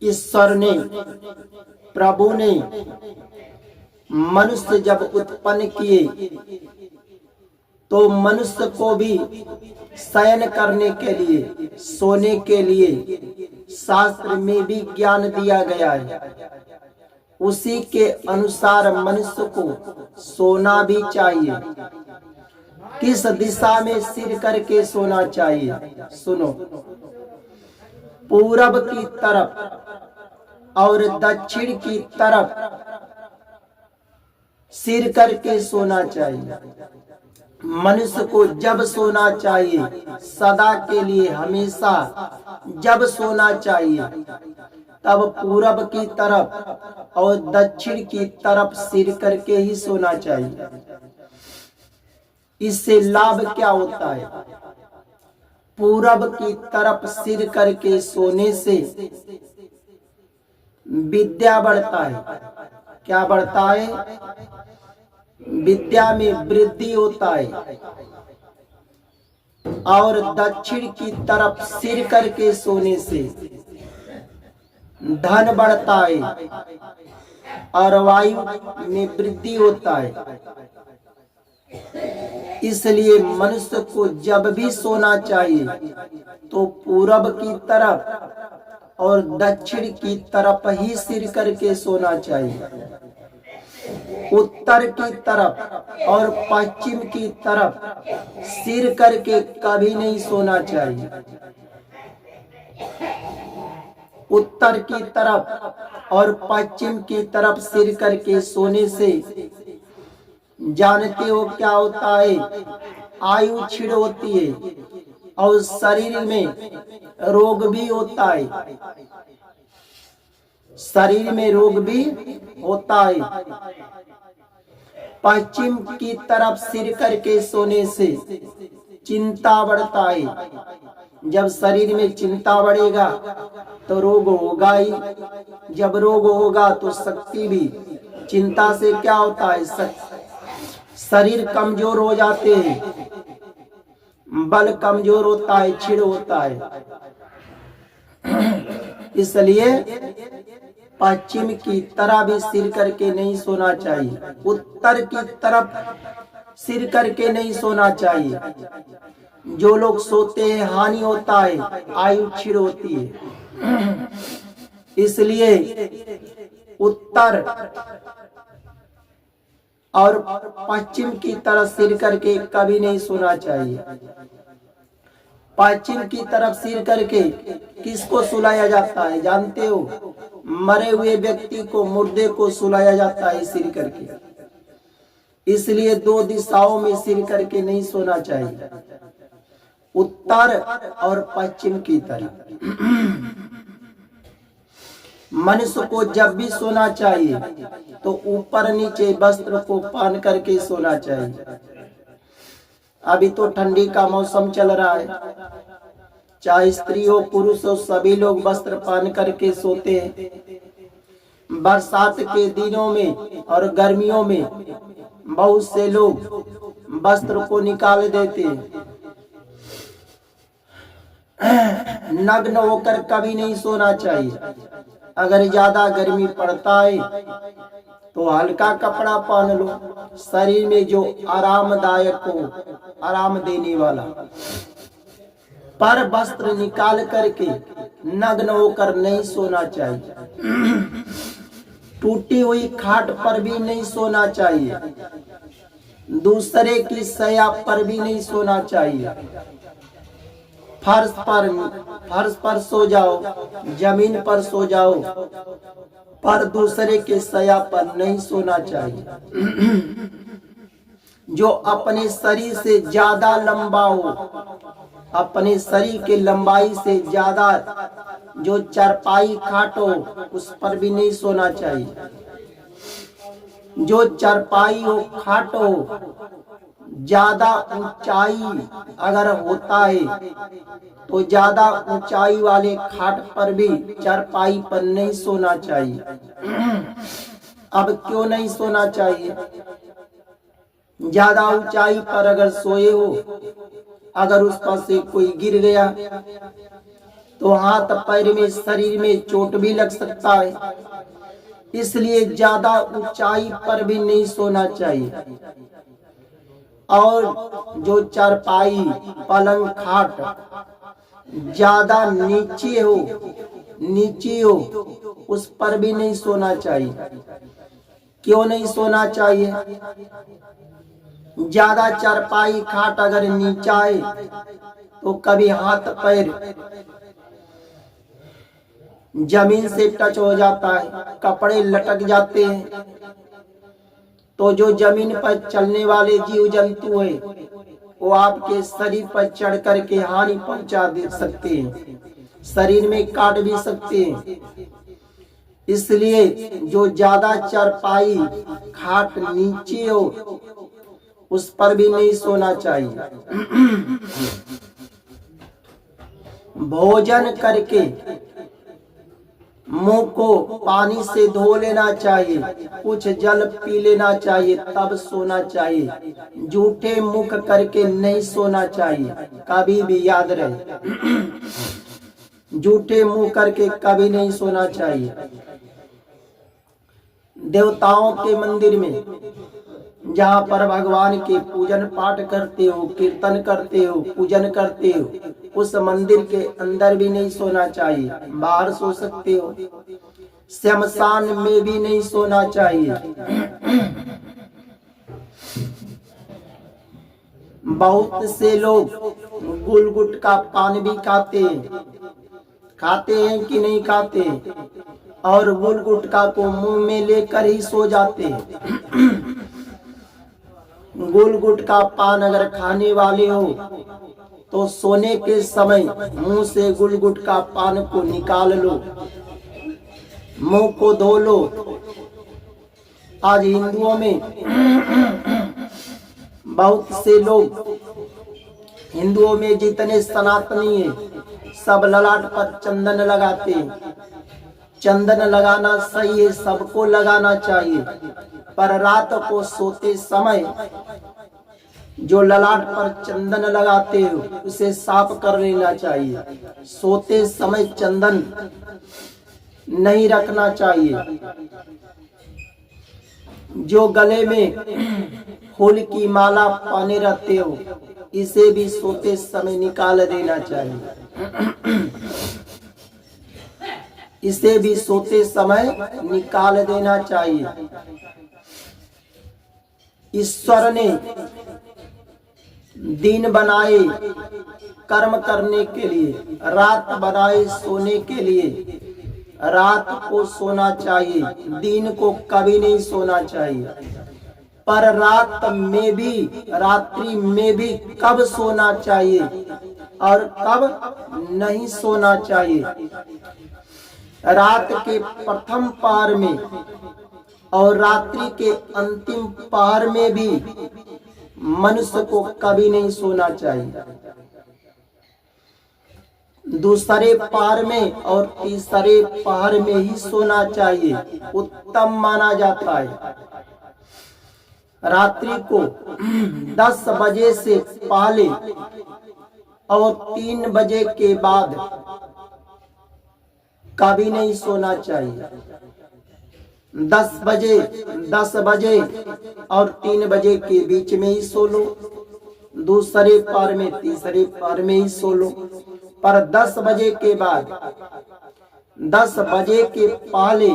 ईश्वर ने, प्रभु ने मनुष्य जब उत्पन्न किए तो मनुष्य को भी शयन करने के लिए, सोने के लिए शास्त्र में भी ज्ञान दिया गया है। उसी के अनुसार मनुष्य को सोना भी चाहिए। किस दिशा में सिर करके सोना चाहिए? सुनो, पूरब की तरफ और दक्षिण की तरफ सिर करके सोना चाहिए। मनुष्य को जब सोना चाहिए, सदा के लिए, हमेशा जब सोना चाहिए, तब पूरब की तरफ और दक्षिण की तरफ सिर करके ही सोना चाहिए। इससे लाभ क्या होता है? पूरब की तरफ सिर करके सोने से विद्या बढ़ता है। क्या बढ़ता है? विद्या में वृद्धि होता है। और दक्षिण की तरफ सिर करके सोने से धन बढ़ता है और वायु में वृद्धि होता है। इसलिए मनुष्य को जब भी सोना चाहिए तो पूरब की तरफ और दक्षिण की तरफ ही सिर करके सोना चाहिए। उत्तर की तरफ और पश्चिम की तरफ सिर करके कभी नहीं सोना चाहिए। उत्तर की तरफ और पश्चिम की तरफ सिर करके सोने से जानते हो क्या होता है? आयु क्षीण होती है और शरीर में रोग भी होता है। शरीर में रोग भी होता है। पश्चिम की तरफ सिर करके सोने से चिंता बढ़ता है। जब शरीर में चिंता बढ़ेगा तो रोग होगा ही। जब रोग होगा तो शक्ति भी, चिंता से क्या होता है? शरीर कमजोर हो जाते हैं, बल कमजोर होता है, क्षीण होता है। इसलिए पश्चिम की तरफ भी सिर करके नहीं सोना चाहिए। उत्तर की तरफ सिर करके नहीं सोना चाहिए। जो लोग सोते हैं हानि होता है, आयु क्षीण होती है। इसलिए उत्तर और पश्चिम की तरफ सिर करके कभी नहीं सोना चाहिए। पश्चिम की तरफ सिर करके किसको सुलाया जाता है जानते हो? मरे हुए व्यक्ति को, मुर्दे को सुलाया जाता है सिर करके। इसलिए दो दिशाओं में सिर करके नहीं सोना चाहिए, उत्तर और पश्चिम की तरफ। मनुष्य को जब भी सोना चाहिए तो ऊपर नीचे वस्त्र को पहन करके सोना चाहिए। अभी तो ठंडी का मौसम चल रहा है, चाहे स्त्री हो पुरुष हो, सभी लोग वस्त्र पहन करके सोते हैं। बरसात के दिनों में और गर्मियों में बहुत से लोग वस्त्र को निकाल देते हैं। नग्न होकर कभी नहीं सोना चाहिए। अगर ज्यादा गर्मी पड़ता है तो हल्का कपड़ा पहन लो, शरीर में जो आरामदायक हो, आराम देने वाला। पर वस्त्र निकाल करके नग्न होकर नहीं सोना चाहिए। टूटी हुई खाट पर भी नहीं सोना चाहिए। दूसरे की शैया पर भी नहीं सोना चाहिए। फर्श पर सो जाओ, जमीन पर सो जाओ, पर दूसरे के शैया पर नहीं सोना चाहिए। जो अपने शरीर से ज्यादा लंबा हो, अपने शरीर के लंबाई से ज्यादा जो चारपाई खाट हो, उस पर भी नहीं सोना चाहिए। जो चारपाई हो, खाट हो, ज्यादा ऊंचाई अगर होता है तो ज्यादा ऊंचाई वाले खाट पर भी, चारपाई पर नहीं सोना चाहिए। अब क्यों नहीं सोना चाहिए? ज्यादा ऊंचाई पर अगर सोए हो, अगर उस पर से कोई गिर गया तो हाथ पैर में शरीर में चोट भी लग सकता है। इसलिए ज्यादा ऊंचाई पर भी नहीं सोना चाहिए। और जो चारपाई पलंग खाट ज्यादा नीची हो उस पर भी नहीं सोना चाहिए। क्यों नहीं सोना चाहिए? ज्यादा चारपाई खाट अगर नीचा है तो कभी हाथ पैर जमीन से टच हो जाता है, कपड़े लटक जाते हैं, तो जो जमीन पर चलने वाले जीव जंतु है वो आपके शरीर पर चढ़ करके हानि पहुंचा दे सकते हैं, शरीर में काट भी सकते हैं। इसलिए जो ज्यादा चारपाई खाट नीचे हो उस पर भी नहीं सोना चाहिए। भोजन करके मुंह को पानी से धो लेना चाहिए, कुछ जल पी लेना चाहिए, तब सोना चाहिए। झूठे मुख करके नहीं सोना चाहिए, कभी भी याद रहे। झूठे मुंह करके कभी नहीं सोना चाहिए। देवताओं के मंदिर में जहाँ पर भगवान के पूजन पाठ करते हो, कीर्तन करते हो, पूजन करते हो, उस मंदिर के अंदर भी नहीं सोना चाहिए, बाहर सो सकते हो। शमशान में भी नहीं सोना चाहिए। बहुत से लोग गुल गुटखा पान भी खाते हैं कि नहीं खाते, और गुल गुटखा को मुंह में लेकर ही सो जाते हैं। गुल गुटखा पान अगर खाने वाले हो तो सोने के समय मुंह से गुल गुटखा पान को निकाल लो, मुंह को धो लो। आज हिंदुओं में बहुत से लोग, हिंदुओं में जितने सनातनी है सब ललाट पर चंदन लगाते हैं। चंदन लगाना सही है, सबको लगाना चाहिए, पर रात को सोते समय जो ललाट पर चंदन लगाते हो उसे साफ कर लेना चाहिए। सोते समय चंदन नहीं रखना चाहिए। जो गले में फूल की माला पाने रहते हो इसे भी सोते समय निकाल देना चाहिए। इसे भी सोते समय निकाल देना चाहिए। ईश्वर ने दिन बनाए कर्म करने के लिए, रात बनाए सोने के लिए। रात को सोना चाहिए, दिन को कभी नहीं सोना चाहिए। पर रात्रि में भी कब सोना चाहिए और कब नहीं सोना चाहिए। रात के प्रथम पहर में और रात्रि के अंतिम पहर में भी मनुष्य को कभी नहीं सोना चाहिए। दूसरे पहर में और तीसरे पहर में ही सोना चाहिए, उत्तम माना जाता है। रात्रि को 10 बजे से पहले और 3 बजे के बाद कभी नहीं सोना चाहिए। 10 बजे और 3 बजे के बीच में ही सो लो, दूसरे पहर में तीसरे पहर में ही सो लो। पर 10 बजे के बाद, 10 बजे के पहले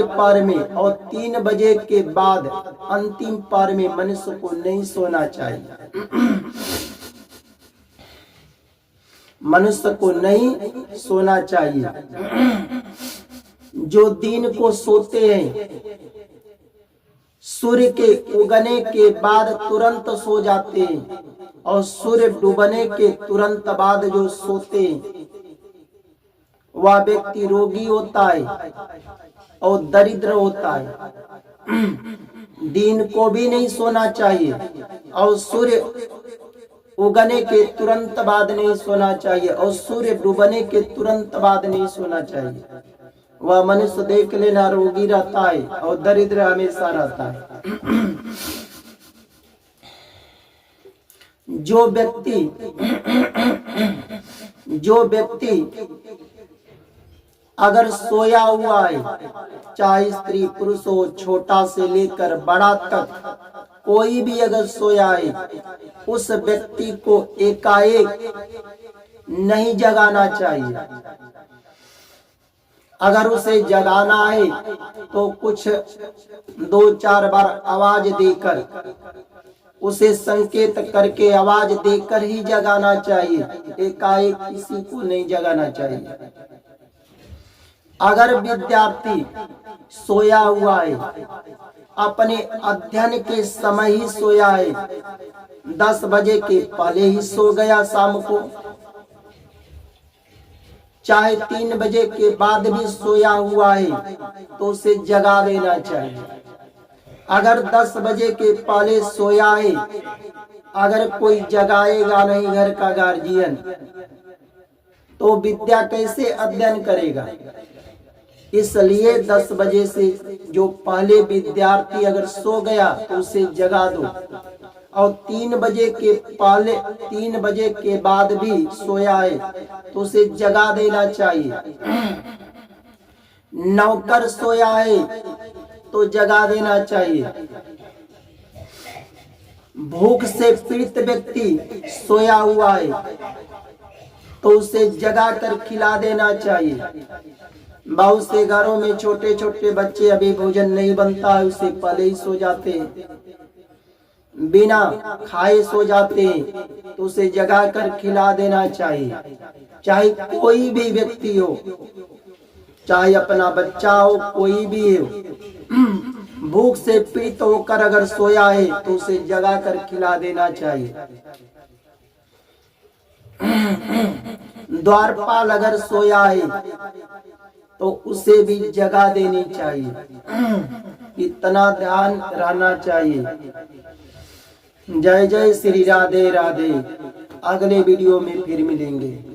पहर में और 3 बजे के बाद अंतिम पहर में मनुष्य को नहीं सोना चाहिए। मनुष्य को नहीं सोना चाहिए। जो दिन को सोते हैं सूर्य के उगने के बाद तुरंत सो जाते हैं, और सूर्य डूबने के तुरंत बाद जो सोते हैं वह व्यक्ति रोगी होता है और दरिद्र होता है। दिन को भी नहीं सोना चाहिए और सूर्य उगने के तुरंत बाद नहीं सोना चाहिए, और सूर्य डूबने के तुरंत बाद नहीं सोना चाहिए। वह मनुष्य देख लेना रोगी रहता है और दरिद्र हमेशा रहता है। जो व्यक्ति अगर सोया हुआ है, चाहे स्त्री पुरुष हो, छोटा से लेकर बड़ा तक, कोई भी अगर सोया है, उस व्यक्ति को एकाएक नहीं जगाना चाहिए। अगर उसे जगाना है तो कुछ 2-4 बार आवाज देकर, उसे संकेत करके आवाज देकर ही जगाना चाहिए। एकाएक किसी को नहीं जगाना चाहिए। अगर विद्यार्थी सोया हुआ है, अपने अध्ययन के समय ही सोया है, 10 बजे के पहले ही सो गया शाम को, चाहे 3 बजे के बाद भी सोया हुआ है, तो उसे जगा देना चाहिए। अगर 10 बजे के पहले सोया है, अगर कोई जगाएगा नहीं घर का गार्जियन, तो विद्या कैसे अध्ययन करेगा। इसलिए 10 बजे से जो पहले विद्यार्थी अगर सो गया तो उसे जगा दो, और 3 बजे के पहले, 3 बजे के बाद भी सोया है तो उसे जगा देना चाहिए। नौकर सोया है तो जगा देना चाहिए। भूख से पीड़ित व्यक्ति सोया हुआ है तो उसे जगा कर खिला देना चाहिए। बहुत से घरों में छोटे छोटे बच्चे, अभी भोजन नहीं बनता है, उसे पहले ही सो जाते हैं, बिना खाए सो जाते हैं, तो उसे जगा कर खिला देना चाहिए। चाहे कोई भी व्यक्ति हो, चाहे अपना बच्चा हो, कोई भी हो, भूख से पीड़ित होकर अगर सोया है तो उसे जगा कर खिला देना चाहिए। द्वारपाल अगर सोया है तो उसे भी जगा देनी चाहिए। इतना ध्यान रहना चाहिए। जय जय श्री राधे राधे। अगले वीडियो में फिर मिलेंगे।